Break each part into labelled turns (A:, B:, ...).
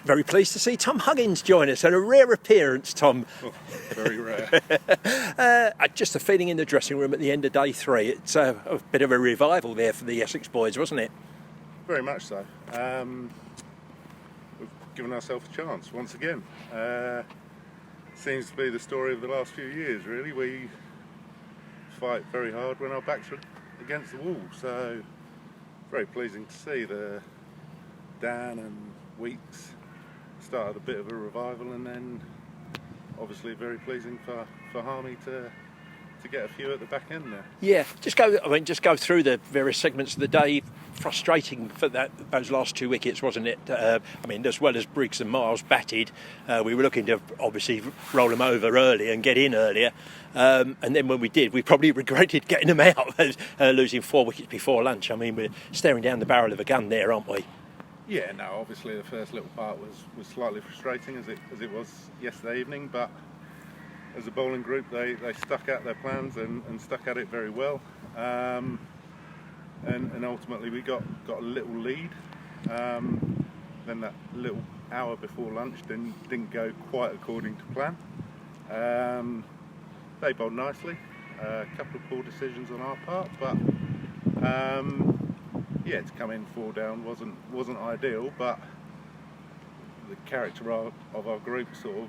A: Very pleased to see Tom Huggins join us, and a rare appearance, Tom.
B: Oh, very rare.
A: Just a feeling in the dressing room at the end of day 3. It's a bit of a revival there for the Essex boys, wasn't it?
B: Very much so. We've given ourselves a chance once again. Seems to be the story of the last few years, really. We fight very hard when our backs are against the wall. So, very pleasing to see the Dan and Weeks started a bit of a revival, and then obviously very pleasing for Harmy to get a few at the back end there.
A: Yeah, just go through the various segments of the day. Frustrating for those last 2 wickets, wasn't it? As well as Briggs and Miles batted, we were looking to obviously roll them over early and get in earlier. And then when we did, we probably regretted getting them out, losing 4 wickets before lunch. I mean, we're staring down the barrel of a gun there, aren't we?
B: Yeah, no, obviously the first little part was slightly frustrating as it was yesterday evening, but as a bowling group they stuck at their plans and stuck at it very well. And ultimately we got a little lead. Then that little hour before lunch didn't go quite according to plan. They bowled nicely. A couple of poor decisions on our part, but yeah, to come in 4 down wasn't ideal. But the character of our group sort of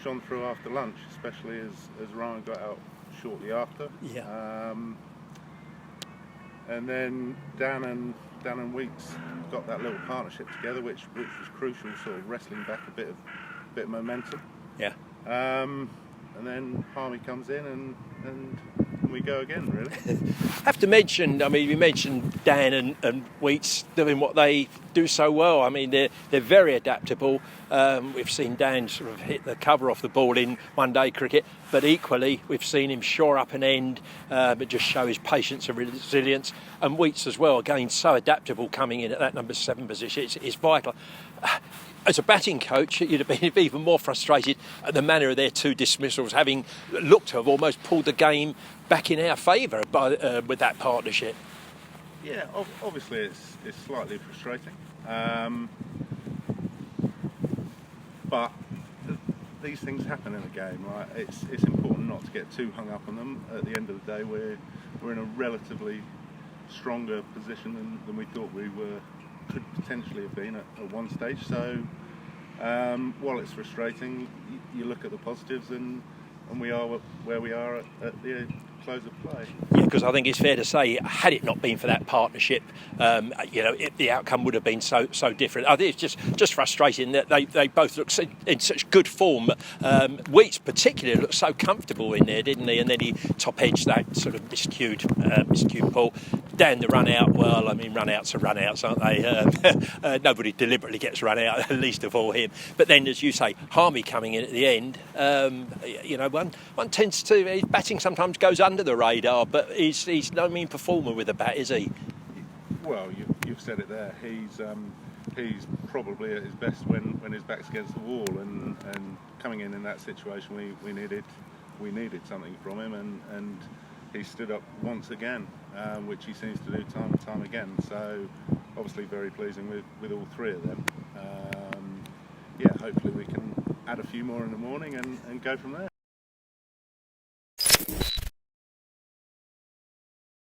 B: shone through after lunch, especially as Ryan got out shortly after.
A: Yeah.
B: And then Dan and Weeks got that little partnership together, which was crucial, sort of wrestling back a bit of momentum.
A: Yeah.
B: And then Harmy comes in and we go again, really.
A: Have to mention, you mentioned Dan and Weeks doing what they do so well. I mean, they're very adaptable. We've seen Dan sort of hit the cover off the ball in one-day cricket, but equally we've seen him shore up an end, but just show his patience and resilience. And Weeks as well, again, so adaptable coming in at that number 7 position. It's vital. As a batting coach, you'd have been even more frustrated at the manner of their 2 dismissals, having looked to have almost pulled the game back in our favour with that partnership.
B: Yeah, obviously it's slightly frustrating, but these things happen in a game. Right? It's important not to get too hung up on them. At the end of the day, we're in a relatively stronger position than we thought we could potentially have been at one stage. So while it's frustrating, you look at the positives, and we are where we are at the close of play.
A: Yeah, because I think it's fair to say, had it not been for that partnership, the outcome would have been so different. I think it's just frustrating that they both look in such good form. Weeks particularly looked so comfortable in there, didn't he? And then he top edged that sort of miscued ball. Dan, the run out, run outs are run outs, aren't they? Nobody deliberately gets run out, least of all him. But then, as you say, Harmy coming in at the end, one tends to, his batting sometimes goes under the radar, but he's no mean performer with a bat, is he?
B: Well, you've said it there. He's probably at his best when his back's against the wall, and coming in that situation, we needed something from him, and he stood up once again, which he seems to do time and time again. So obviously very pleasing with all 3 of them. Hopefully we can add a few more in the morning and go from there.